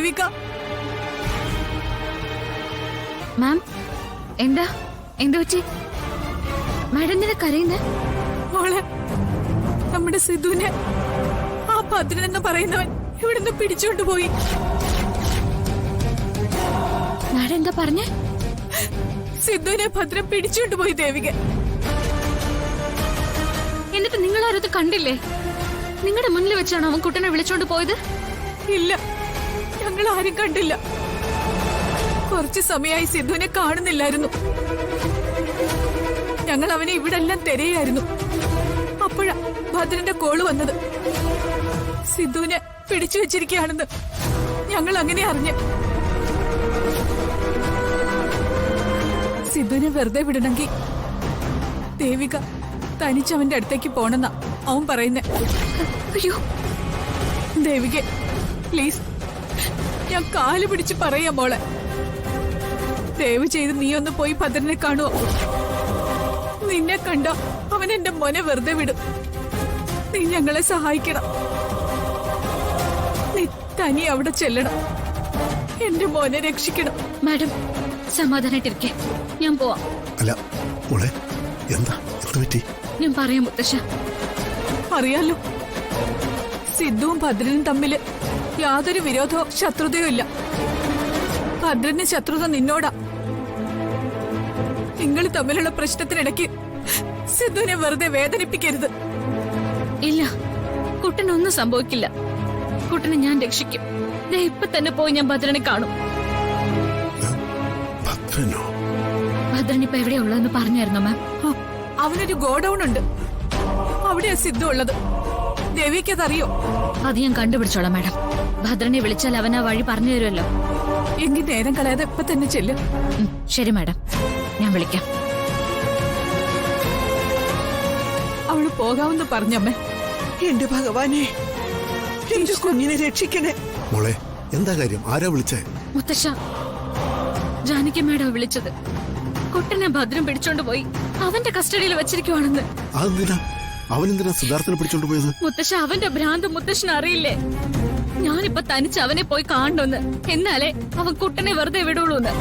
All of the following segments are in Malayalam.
ദേവിക. മാം എന്താ എന്ത് പറ്റി? മാഡം എന്തിനാ കരയുന്നേ? മോളെ, നമ്മുടെ സിദ്ധുവിനെ ആ ഭദ്രൻ എന്ന് പറയുന്നവൻ ഇവിടുന്ന് പിടിച്ചുകൊണ്ടുപോയി. മാഡം എന്താ പറഞ്ഞേ? സിദ്ധുവിനെ ഭദ്രൻ പിടിച്ചുകൊണ്ടുപോയി ദേവിക. എന്നിട്ട് നിങ്ങൾ ആരത് കണ്ടില്ലേ? നിങ്ങളുടെ മുന്നിൽ വെച്ചാണോ അവൻ കുട്ടനെ വിളിച്ചോണ്ട് പോയത്? ഇല്ല, ഞങ്ങൾ ആരും കണ്ടില്ല. കുറച്ചു സമയമായി സിദ്ധുവിനെ കാണുന്നില്ലായിരുന്നു. ഞങ്ങൾ അവനെ ഇവിടെ എല്ലാം തിരയായിരുന്നു. അപ്പോഴാ ഭദ്രന്റെ കോള് വന്നത്. സിദ്ധുവിനെ പിടിച്ചു വെച്ചിരിക്കുകയാണെന്ന് ഞങ്ങൾ അങ്ങനെ അറിഞ്ഞു. സിദ്ധുവിനെ വെറുതെ വിടണമെങ്കിൽ ദേവിക തനിച്ചവന്റെ അടുത്തേക്ക് പോണെന്നാ അവൻ പറയുന്നേ. അയ്യോ ദേവിക, പ്ലീസ്, ഞാൻ കാല് പിടിച്ച് പറയാ മോളെ. ദയവ് ചെയ്ത് നീ ഒന്ന് പോയി ഭദ്രനെ കാണുവോ? നിന്നെ കണ്ട അവൻ എന്റെ മോനെ വെറുതെ വിടും. നീ ഞങ്ങളെ സഹായിക്കണം. നീ തനി അവിടെ ചെല്ലണം. എന്റെ മോനെ രക്ഷിക്കണം. മാഡം സമാധാനായിട്ടിരിക്കെ, ഞാൻ പോവാം. അല്ല മോളെ, എന്താ പറ്റി? ഞാൻ പറയാം മുത്തശ്ശ. അറിയാലോ, സിദ്ധുവും ഭദ്രനും തമ്മില് യാതൊരു വിരോധമോ ശത്രുതയോ ഇല്ല. ഭദ്രന് ശത്രുത നിന്നോടാ. നിങ്ങൾ തമ്മിലുള്ള പ്രശ്നത്തിനിടയ്ക്ക് സിദ്ധുവിനെ വെറുതെ വേദനിപ്പിക്കരുത്. ഇല്ല, കുട്ടനൊന്നും സംഭവിക്കില്ല. കുട്ടനെ ഞാൻ രക്ഷിക്കും. ദേ ഇപ്പൊ തന്നെ പോയി ഞാൻ ഭദ്രനെ കാണും. ഭദ്രൻ ഇപ്പൊ എവിടെയാ ഉള്ളതെന്ന് പറഞ്ഞായിരുന്നോ മാം? അവനൊരു ഗോഡൌൺ ഉണ്ട്, അവിടെയാ സിദ്ധു ഉള്ളത്. ദേവിക്കതറിയോ? അത് ഞാൻ കണ്ടുപിടിച്ചോളാം മാഡം. ഭദ്രനെ വിളിച്ചാൽ അവൻ ആ വഴി പറഞ്ഞു തരുമല്ലോ. എങ്കിൽ നേരം കളയാതെ ഇപ്പൊ തന്നെ ചെല്ലും. ശരി മാഡം, ഞാൻ വിളിക്കാം. അവള് പോകാമെന്ന് പറഞ്ഞമ്മേ. എന്റെ ഭഗവാനെ, എന്റെ കുഞ്ഞിനെ രക്ഷിക്കണേ. മോളെ, എന്താ കാര്യം? ആരാ വിളിച്ചേ? മുത്തശ്ശ, ജാനകി മാഡം വിളിച്ചത്. കുട്ടനെ ഭദ്രം പിടിച്ചോണ്ട് പോയി അവന്റെ കസ്റ്റഡിയിൽ വെച്ചിരിക്കുവാണെന്ന്. അതെന്തിനാ? അവനെന്തിനാ സിദ്ധാർത്ഥനെ പിടിച്ചോണ്ട് പോയത്? മുത്തശ്ശ, അവന്റെ ഭ്രാന്ത് മുത്തശ്ശന് അറിയില്ലേ? ഞാനിപ്പൊ തനിച്ച് അവനെ പോയി കാണണമെന്ന്, എന്നാലേ അവൻ കുട്ടനെ വെറുതെ വിടുള്ളൂന്ന്.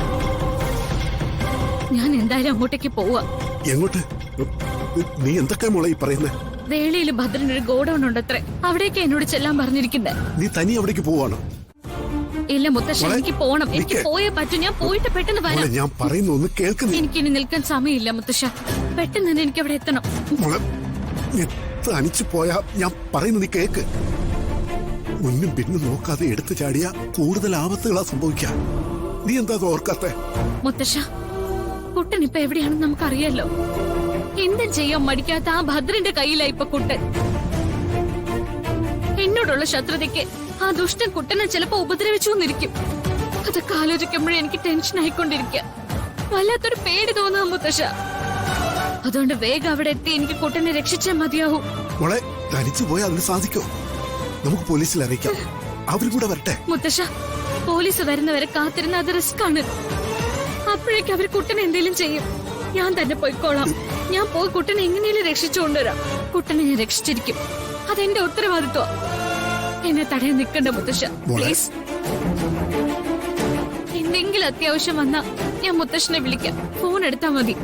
ഞാൻ എന്തായാലും അങ്ങോട്ടേക്ക് പോവാ. എങ്ങോട്ട്? നീ എന്തൊക്കെ മോളെ ഈ പറയുന്നേ? വേളിയില് ഭദ്രനൊരു ഗോഡൌൺ ഉണ്ടത്രേ, അവിടേക്ക് എന്നോട് ചെല്ലാൻ പറഞ്ഞിരിക്കുന്നേ. നീ തനി അവിടേക്ക് പോവാണോ? ഇല്ല മുത്തശ്ശ, എനിക്ക് പോണം. എനിക്ക് പോയേ പറ്റൂ. ഞാൻ പോയിട്ട് പെട്ടെന്ന് വരാം. ഞാൻ പറയുന്നു ഒന്ന് കേൾക്കുന്നു. എനിക്കിനി നിൽക്കാൻ സമയമില്ല മുത്തശ്ശ. പെട്ടെന്ന് തന്നെ എനിക്ക് അവിടെ എത്തണം. മോളെ, നീ തനിച്ചു പോയാ ഞാൻ പറയുന്നു നീ കേക്ക്. മുന്നും പിന്നും നോക്കാതെ എടുത്തു ചാടിയ കൂടുതൽ ആപത്തുകളാ സംഭവിക്കാം. നീ എന്താ ഓർക്കാത്തെ? മുത്തശ്ശ, കുട്ടൻ ഇപ്പൊ എവിടെയാണെന്ന് നമുക്കറിയാലോ. എന്തും ചെയ്യാൻ മടിക്കാത്ത ആ ഭദ്രന്റെ കയ്യിലാ ഇപ്പൊ കുട്ടൻ. എന്നോടുള്ള ശത്രുതയ്ക്ക് ആ ദുഷ്ടൻ കുട്ടനെ ചിലപ്പോ ഉപദ്രവിച്ചു എന്നിരിക്കും. അതൊക്കെ ആലോചിക്കുമ്പോഴേ എനിക്ക് ടെൻഷൻ ആയിക്കൊണ്ടിരിക്കുക. വല്ലാത്തൊരു പേടി തോന്നുക മുത്തശ്ശ. അതുകൊണ്ട് വേഗം അവിടെ എത്തി എനിക്ക് കുട്ടനെ രക്ഷിച്ചേ മതിയാവൂ. മോളെ, തനിച്ചു പോയാൽ അതിന് സാധിക്കോ? നമുക്ക് പോലീസിൽ അറിയിക്കാം, അവരും കൂടെ വരട്ടെ. മുത്തശ്ശ, പോലീസ് വരുന്നവരെ കാത്തിരുന്ന അത് റിസ്ക് ആണ്. അപ്പോഴേക്ക് അവർ കുട്ടനെ എന്തെങ്കിലും ചെയ്യും. ഞാൻ തന്നെ പോയിക്കോളാം. ഞാൻ പോയി കുട്ടനെ എങ്ങനെയും രക്ഷിച്ചു കൊണ്ടുവരാം. കുട്ടനെ ഞാൻ രക്ഷിച്ചിരിക്കും. അതെന്റെ ഉത്തരവാദിത്വം. എന്നെ തടയാൻ നിൽക്കണ്ട മുത്തശ്ശ, പ്ലീസ്. എന്തെങ്കിലും അത്യാവശ്യം വന്നാ ഞാൻ മുത്തശ്ശനെ വിളിക്കാം. ഫോൺ എടുത്താ മതി.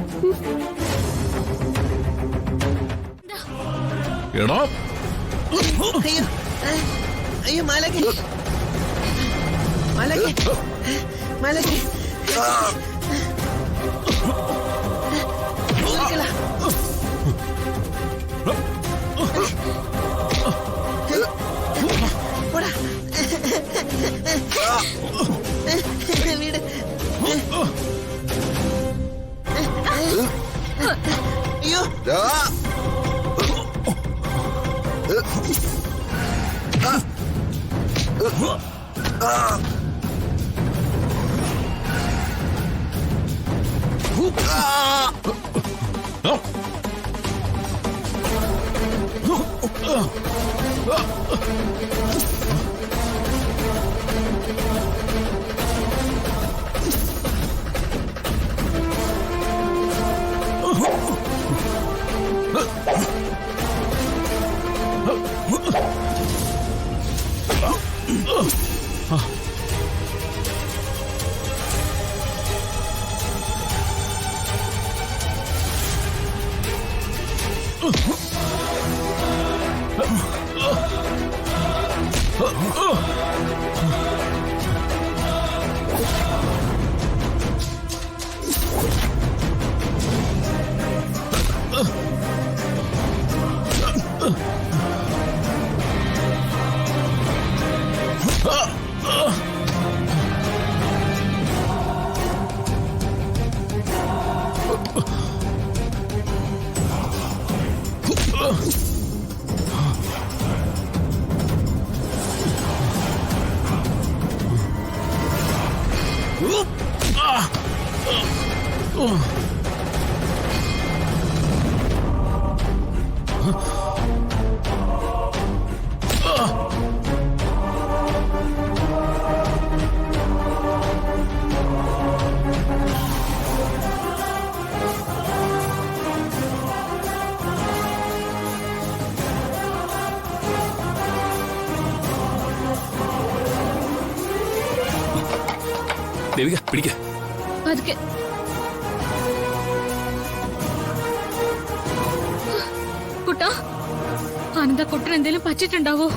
എടാ, അയ്യോ, അയ്യോ, മാലകേ, മാലകേ, മാലകേ, വീട്. അയ്യോ, ദേവിക പിടിക്ക. പതുക്കെ. കുട്ടാ, ആനന്ദ കുട്ടൻ എന്തെങ്കിലും പറ്റിയിട്ടുണ്ടാവോ?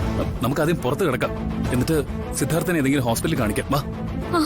നമുക്ക് ആദ്യം പുറത്ത് കിടക്കാം, എന്നിട്ട് സിദ്ധാർത്ഥനെ ഏതെങ്കിലും ഹോസ്പിറ്റലിൽ കാണിക്കാം. വാ. ആ